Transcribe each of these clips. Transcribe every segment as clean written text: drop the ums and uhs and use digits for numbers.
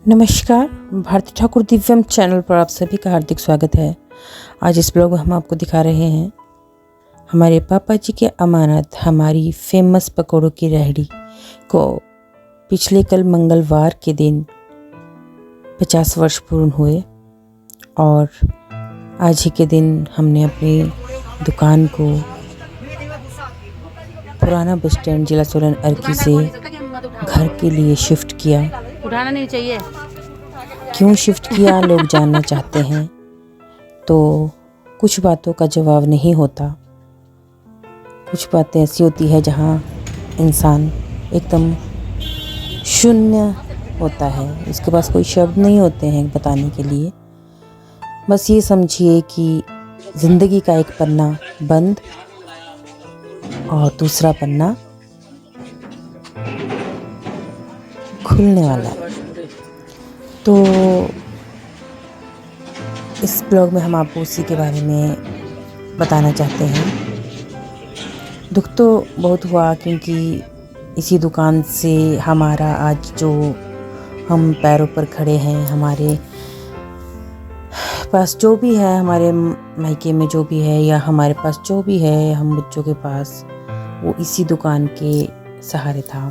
नमस्कार, भारती ठाकुर दिव्यम चैनल पर आप सभी का हार्दिक स्वागत है। आज इस ब्लॉग में हम आपको दिखा रहे हैं हमारे पापा जी के अमानत हमारी फेमस पकौड़ों की रेहड़ी को पिछले कल मंगलवार के दिन 50 वर्ष पूर्ण हुए और आज ही के दिन हमने अपनी दुकान को पुराना बस स्टैंड जिला सोलन अर्की से घर के लिए शिफ्ट किया। उठाना नहीं चाहिए। क्यों शिफ्ट किया लोग जानना चाहते हैं, तो कुछ बातों का जवाब नहीं होता। कुछ बातें ऐसी होती है जहाँ इंसान एकदम शून्य होता है, उसके पास कोई शब्द नहीं होते हैं बताने के लिए। बस ये समझिए कि ज़िंदगी का एक पन्ना बंद और दूसरा पन्ना खुलने वाला है। तो इस ब्लॉग में हम आपको उसी के बारे में बताना चाहते हैं। दुख तो बहुत हुआ क्योंकि इसी दुकान से हमारा आज जो हम पैरों पर खड़े हैं, हमारे पास जो भी है, हमारे मायके में जो भी है या हमारे पास जो भी है हम बच्चों के पास, वो इसी दुकान के सहारे था।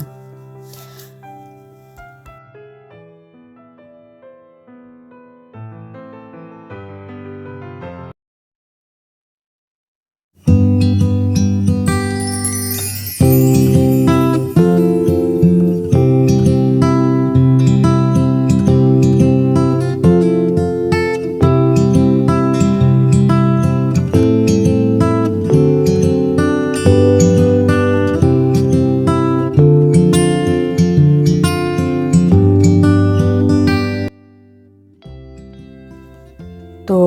तो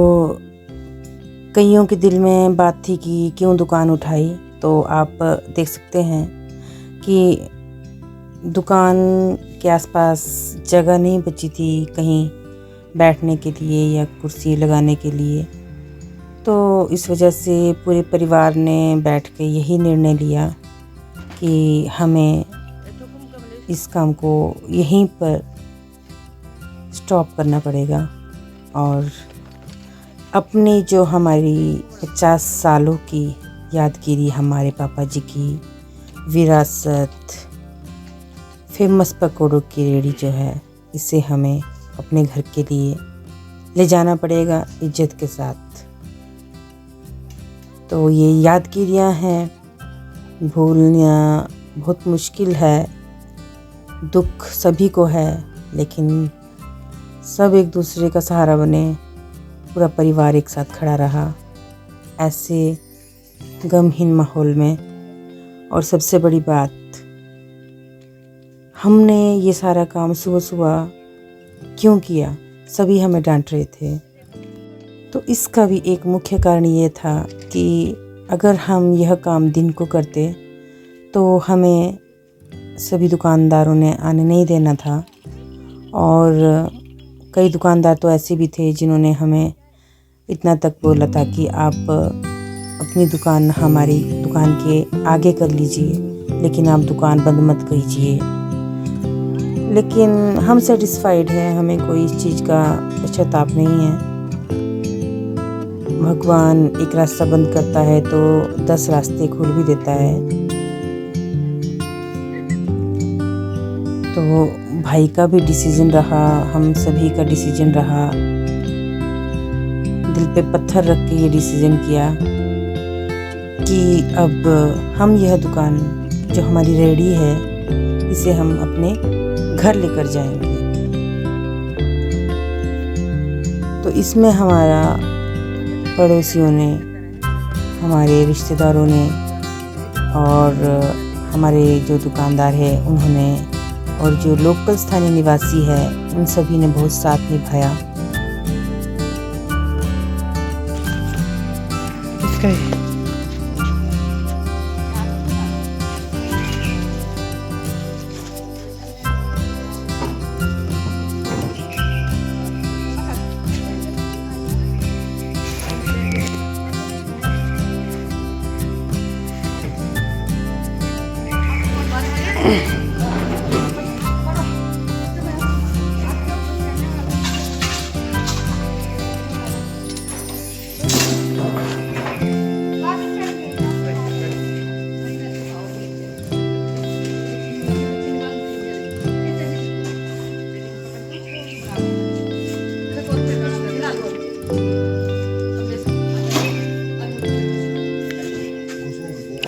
कईयों के दिल में बात थी कि क्यों दुकान उठाई। तो आप देख सकते हैं कि दुकान के आसपास जगह नहीं बची थी कहीं बैठने के लिए या कुर्सी लगाने के लिए। तो इस वजह से पूरे परिवार ने बैठ के यही निर्णय लिया कि हमें इस काम को यहीं पर स्टॉप करना पड़ेगा और अपनी जो हमारी 50 सालों की यादगिरी, हमारे पापा जी की विरासत, फेमस पकौड़ों की रेहड़ी जो है, इसे हमें अपने घर के लिए ले जाना पड़ेगा इज्जत के साथ। तो ये यादगिरियां हैं, भूलना बहुत मुश्किल है। दुख सभी को है, लेकिन सब एक दूसरे का सहारा बने, पूरा परिवार एक साथ खड़ा रहा ऐसे गमहीन माहौल में। और सबसे बड़ी बात, हमने ये सारा काम सुबह सुबह क्यों किया, सभी हमें डांट रहे थे। तो इसका भी एक मुख्य कारण ये था कि अगर हम यह काम दिन को करते तो हमें सभी दुकानदारों ने आने नहीं देना था। और कई दुकानदार तो ऐसे भी थे जिन्होंने हमें इतना तक बोला था कि आप अपनी दुकान हमारी दुकान के आगे कर लीजिए, लेकिन आप दुकान बंद मत कीजिए। लेकिन हम सेटिस्फाइड हैं, हमें कोई इस चीज़ का पश्चाताप नहीं है। भगवान एक रास्ता बंद करता है तो 10 रास्ते खोल भी देता है। तो भाई का भी डिसीजन रहा, हम सभी का डिसीजन रहा। दिल पे पत्थर रख के ये डिसीजन किया कि अब हम यह दुकान जो हमारी रेहड़ी है, इसे हम अपने घर लेकर जाएंगे। तो इसमें हमारा पड़ोसियों ने, हमारे रिश्तेदारों ने और हमारे जो दुकानदार है उन्होंने, और जो लोकल स्थानीय निवासी है उन सभी ने बहुत साथ निभाया।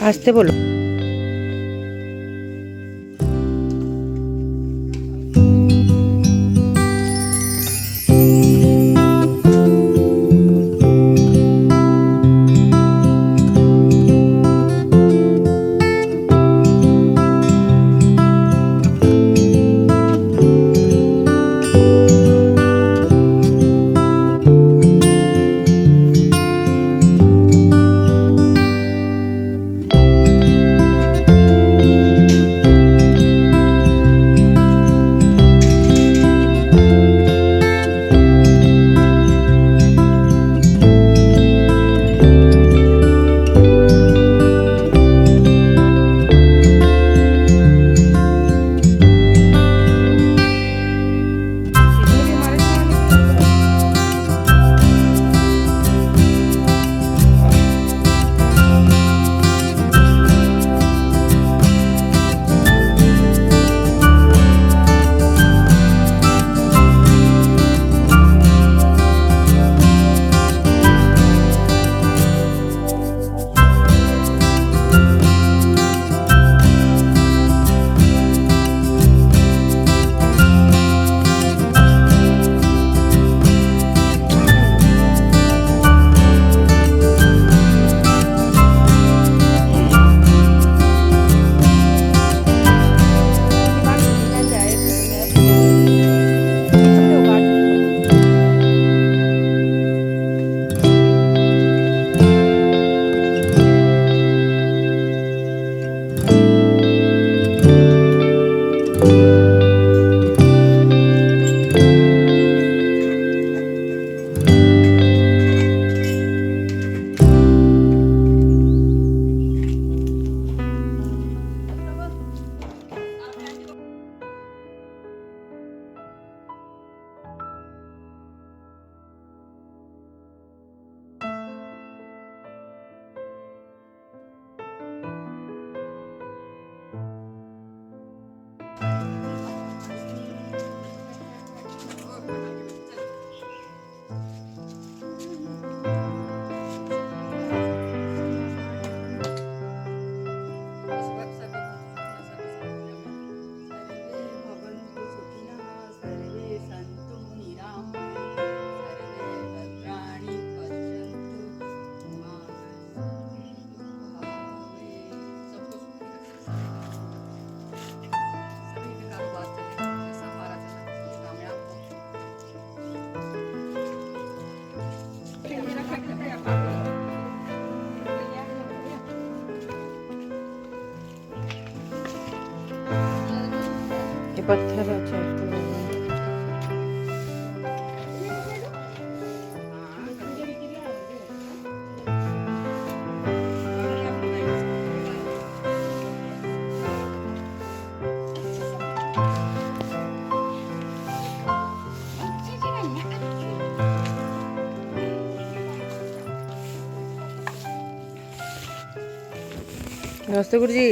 आस्ते बोलो। ये पत्थर अच्छा नमस्ते गुरु जी।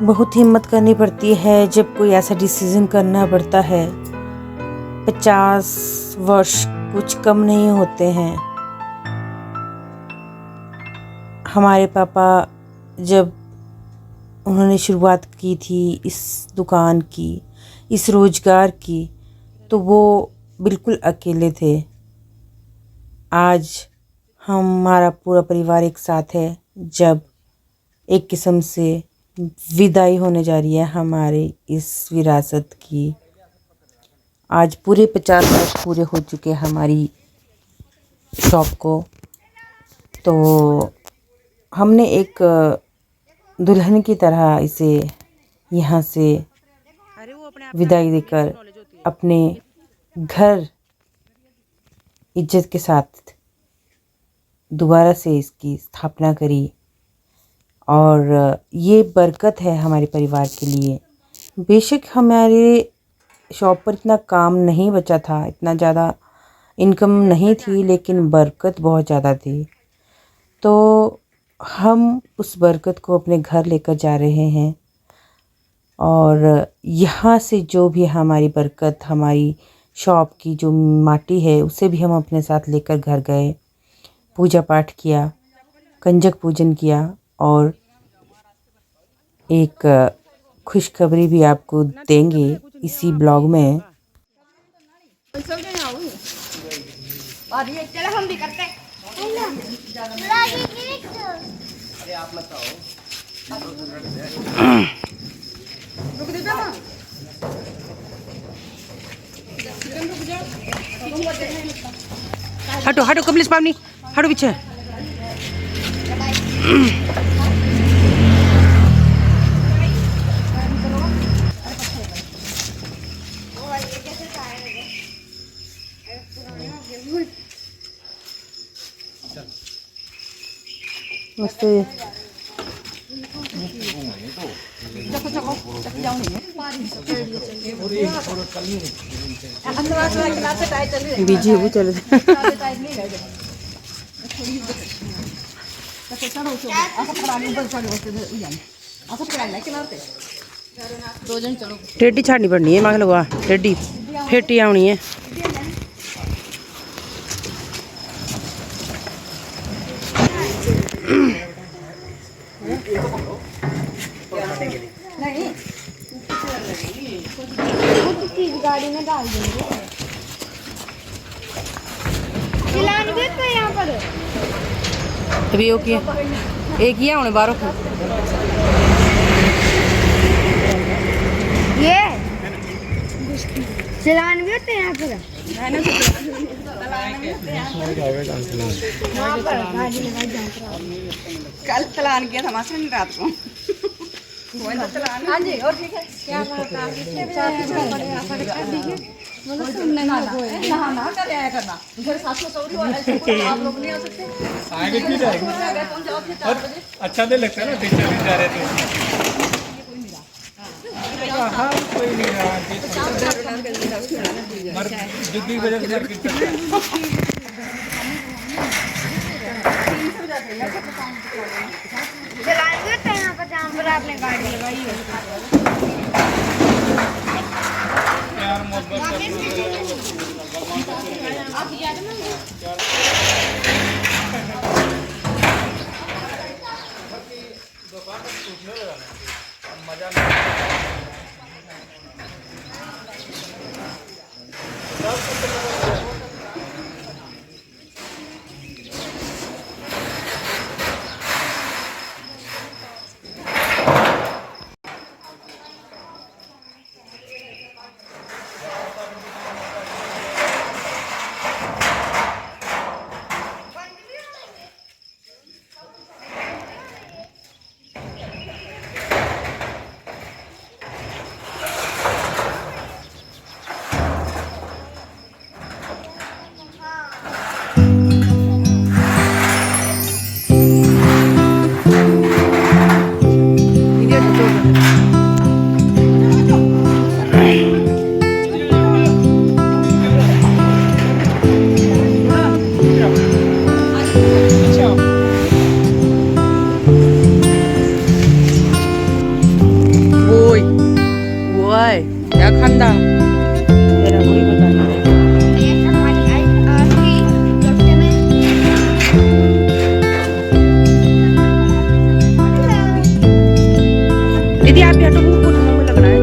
बहुत हिम्मत करनी पड़ती है जब कोई ऐसा डिसीज़न करना पड़ता है। 50 वर्ष कुछ कम नहीं होते हैं। हमारे पापा जब उन्होंने शुरुआत की थी इस दुकान की, इस रोज़गार की, तो वो बिल्कुल अकेले थे। आज हमारा पूरा परिवार एक साथ है, जब एक किस्म से विदाई होने जा रही है हमारे इस विरासत की। आज पूरे 50 वर्ष पूरे हो चुके हमारी शॉप को। तो हमने एक दुल्हन की तरह इसे यहाँ से विदाई देकर अपने घर इज्जत के साथ दोबारा से इसकी स्थापना करी। और ये बरकत है हमारे परिवार के लिए। बेशक हमारे शॉप पर इतना काम नहीं बचा था, इतना ज़्यादा इनकम नहीं थी, लेकिन बरकत बहुत ज़्यादा थी। तो हम उस बरकत को अपने घर लेकर जा रहे हैं और यहाँ से जो भी हमारी बरकत, हमारी शॉप की जो माटी है, उसे भी हम अपने साथ लेकर घर गए, पूजा पाठ किया, कंजक पूजन किया और एक खुशखबरी भी आपको देंगे इसी ब्लॉग में। हम भी करते हैं। हटो हटो कमलेश पावनी, हटो पीछे। मस्त बीजी हो चले टेढ़ी छाड़नी पड़नी है, मांग लगा टेढ़ी फेटी आनी है। गाड़ी में डाल देंगे। चलान भी तो यहाँ पर अभी ओके एक ही है बारों को ये चलान भी होते हैं यहाँ पर। कल चलान किया था मास्टर ने रात को। हाँ जी और ठीक है क्या नहाना कर आया करना घर सास में सौरी वाला आप लोग नहीं आ सकते आगे क्यों जाएंगे अच्छा नहीं लगता ना टीचर भी जा रहे थे हाँ कोई नहीं रहा जितनी वजह से मार्केट करता है चलान भी होते हैं यहाँ पर जहाँ पर आपने गाड़ी लगाई है। यार मोहब्बत मजा क्या खांदा तेरा कोई पता नहीं। दीदी आप यहाँ तो मुंह में लग रहा है।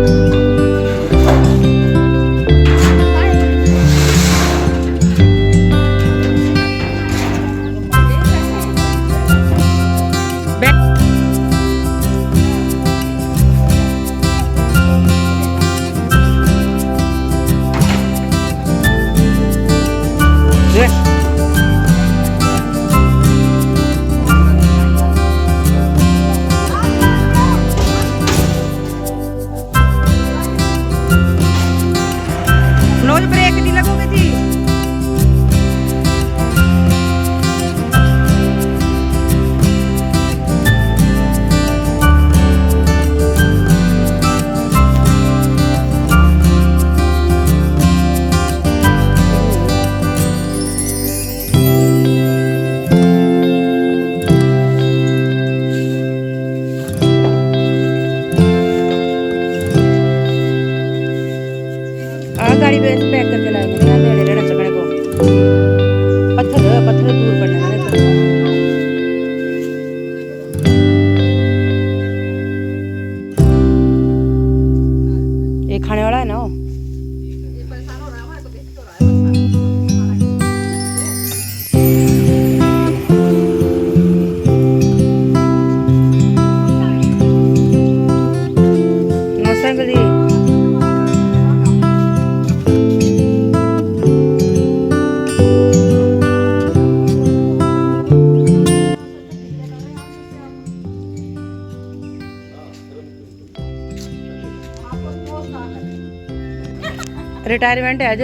रिटायरमेंट है आज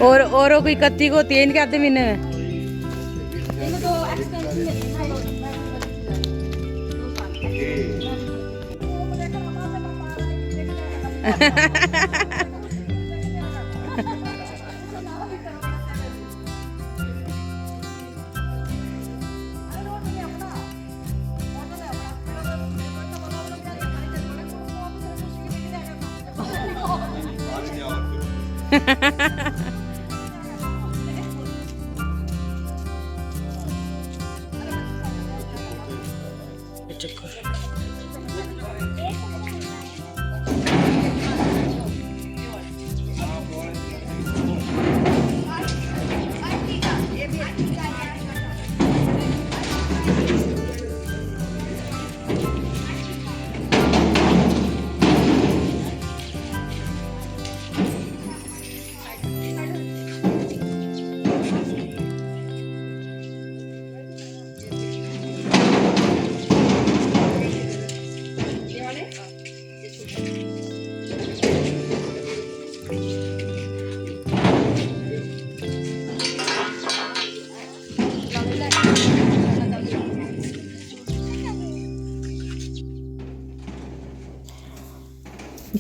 और कोई कत्ती को होती है इनके आधे महीने में।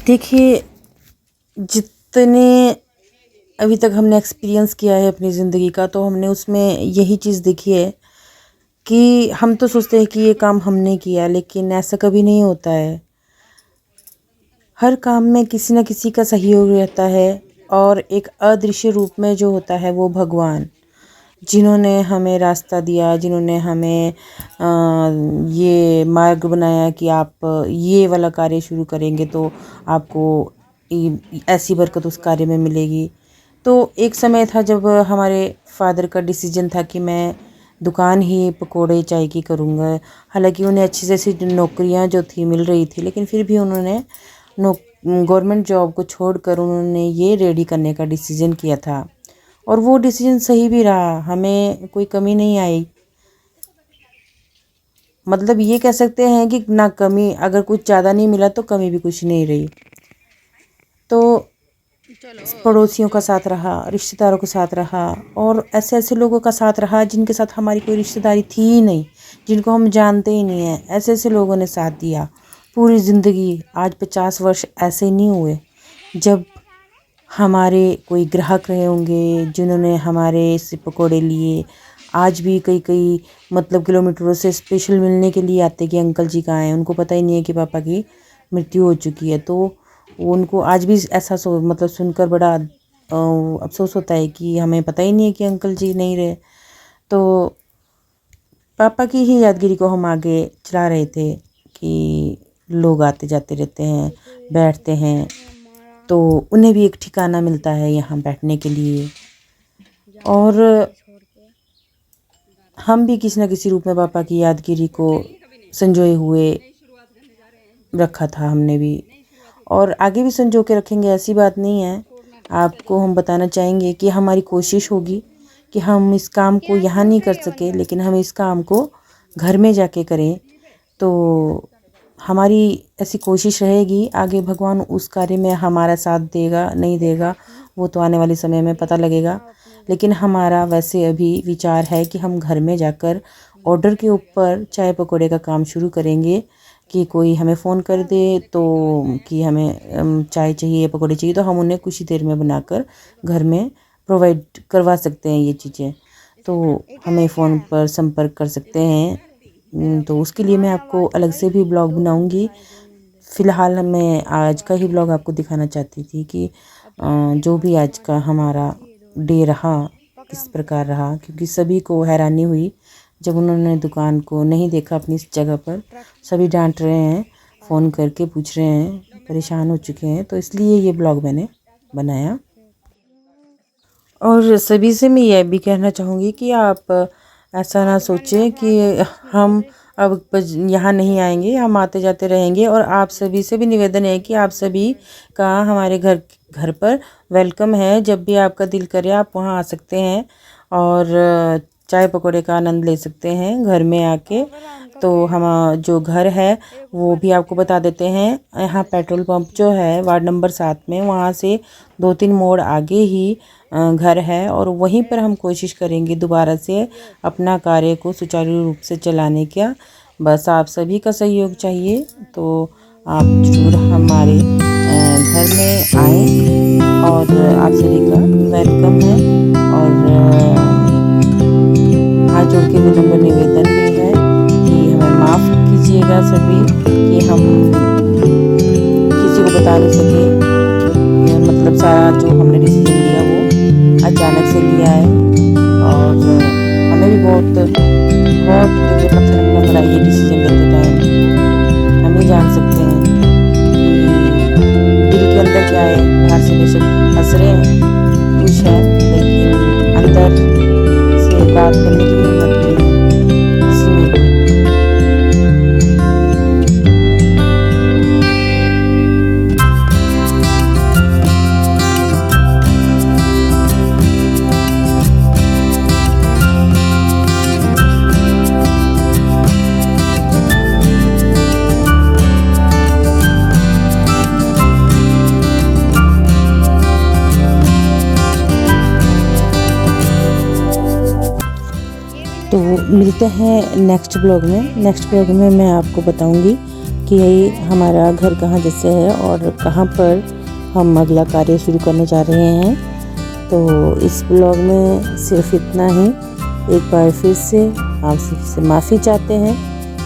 देखिए, जितने अभी तक हमने एक्सपीरियंस किया है अपनी ज़िंदगी का, तो हमने उसमें यही चीज़ देखी है कि हम तो सोचते हैं कि ये काम हमने किया, लेकिन ऐसा कभी नहीं होता है। हर काम में किसी न किसी का सहयोग रहता है, और एक अदृश्य रूप में जो होता है वो भगवान, जिन्होंने हमें रास्ता दिया, जिन्होंने हमें ये मार्ग बनाया कि आप ये वाला कार्य शुरू करेंगे तो आपको ऐसी बरकत उस कार्य में मिलेगी। तो एक समय था जब हमारे फादर का डिसीजन था कि मैं दुकान ही पकोड़े चाय की करूँगा। हालांकि उन्हें अच्छी जैसी नौकरियां जो थी मिल रही थी, लेकिन फिर भी उन्होंने गवर्नमेंट जॉब को छोड़कर उन्होंने ये रेडी करने का डिसीजन किया था, और वो डिसीजन सही भी रहा। हमें कोई कमी नहीं आई, मतलब ये कह सकते हैं कि ना कमी, अगर कुछ ज़्यादा नहीं मिला तो कमी भी कुछ नहीं रही। तो पड़ोसियों का साथ रहा, रिश्तेदारों के साथ रहा, और ऐसे ऐसे लोगों का साथ रहा जिनके साथ हमारी कोई रिश्तेदारी थी ही नहीं, जिनको हम जानते ही नहीं हैं। ऐसे ऐसे लोगों ने साथ दिया पूरी ज़िंदगी। आज 50 वर्ष ऐसे नहीं हुए जब हमारे कोई ग्राहक रहे होंगे जिन्होंने हमारे से पकोड़े लिए। आज भी कई कई मतलब किलोमीटरों से स्पेशल मिलने के लिए आते कि अंकल जी कहाँ हैं। उनको पता ही नहीं है कि पापा की मृत्यु हो चुकी है, तो उनको आज भी ऐसा मतलब सुनकर बड़ा अफसोस होता है कि हमें पता ही नहीं है कि अंकल जी नहीं रहे। तो पापा की ही यादगिरी को हम आगे चला रहे थे कि लोग आते जाते रहते हैं, बैठते हैं, तो उन्हें भी एक ठिकाना मिलता है यहाँ बैठने के लिए। और हम भी किसी न किसी रूप में पापा की यादगिरी को संजोए हुए रखा था हमने भी, और आगे भी संजो के रखेंगे, ऐसी बात नहीं है। आपको हम बताना चाहेंगे कि हमारी कोशिश होगी कि हम इस काम को यहाँ नहीं कर सके, लेकिन हम इस काम को घर में जाके करें। तो हमारी ऐसी कोशिश रहेगी। आगे भगवान उस कार्य में हमारा साथ देगा नहीं देगा वो तो आने वाले समय में पता लगेगा, लेकिन हमारा वैसे अभी विचार है कि हम घर में जाकर ऑर्डर के ऊपर चाय पकौड़े का काम शुरू करेंगे। कि कोई हमें फ़ोन कर दे तो कि हमें चाय चाहिए, पकौड़े चाहिए, तो हम उन्हें कुछ ही देर में बनाकर घर में प्रोवाइड करवा सकते हैं ये चीज़ें। तो हमें फ़ोन पर संपर्क कर सकते हैं। तो उसके लिए मैं आपको अलग से भी ब्लॉग बनाऊंगी। फ़िलहाल मैं आज का ही ब्लॉग आपको दिखाना चाहती थी कि जो भी आज का हमारा डे रहा किस प्रकार रहा, क्योंकि सभी को हैरानी हुई जब उन्होंने दुकान को नहीं देखा अपनी इस जगह पर। सभी डांट रहे हैं, फ़ोन करके पूछ रहे हैं, परेशान हो चुके हैं। तो इसलिए ये ब्लॉग मैंने बनाया। और सभी से मैं यह भी कहना चाहूँगी कि आप ऐसा ना सोचें कि हम अब यहाँ नहीं आएंगे, हम आते जाते रहेंगे। और आप सभी से भी निवेदन है कि आप सभी का हमारे घर पर वेलकम है। जब भी आपका दिल करे आप वहाँ आ सकते हैं। और चाय पकौड़े का आनंद ले सकते हैं घर में आके। तो हम जो घर है वो भी आपको बता देते हैं। यहाँ पेट्रोल पंप जो है वार्ड नंबर 7 में, वहाँ से 2-3 मोड़ आगे ही घर है और वहीं पर हम कोशिश करेंगे दोबारा से अपना कार्य को सुचारू रूप से चलाने का। बस आप सभी का सहयोग चाहिए, तो आप जरूर हमारे घर में आएँ और आप सभी का वेलकम है। और हाथ जोड़ के विनम्र निवेदन भी है कि हमें माफ़ कीजिएगा सभी कि हम किसी को बता नहीं सके। मतलब सारा जो हमने डिसीजन लिया वो अचानक से लिया है और हमें भी बहुत पत्थर अपना पड़ा ये डिसीजन लेते टाइम। हम ही जान सकते हैं कि दिल के अंदर क्या है। बाहर से बेशक हंस रहे हैं, खुश है, लेकिन अंदर से बात करने की हिम्मत नहीं है किसी में भी। तो मिलते हैं नेक्स्ट ब्लॉग में। नेक्स्ट ब्लॉग में मैं आपको बताऊंगी कि हमारा घर कहाँ जैसे है और कहाँ पर हम अगला कार्य शुरू करने जा रहे हैं। तो इस ब्लॉग में सिर्फ इतना ही। एक बार फिर से आप सभी से माफ़ी चाहते हैं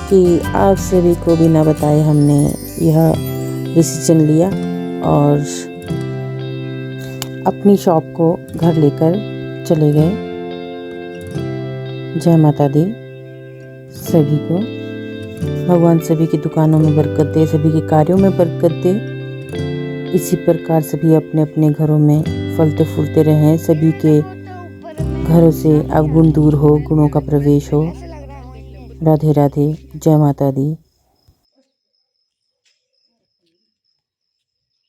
कि आप सभी को बिना बताए हमने यह डिसीजन लिया और अपनी शॉप को घर लेकर चले गए। जय माता दी सभी को। भगवान सभी की दुकानों में बरकत दे, सभी के कार्यों में बरकत दे। इसी प्रकार सभी अपने अपने घरों में फलते फूलते रहें। सभी के घरों से अवगुण दूर हो, गुणों का प्रवेश हो। राधे राधे, जय माता दी।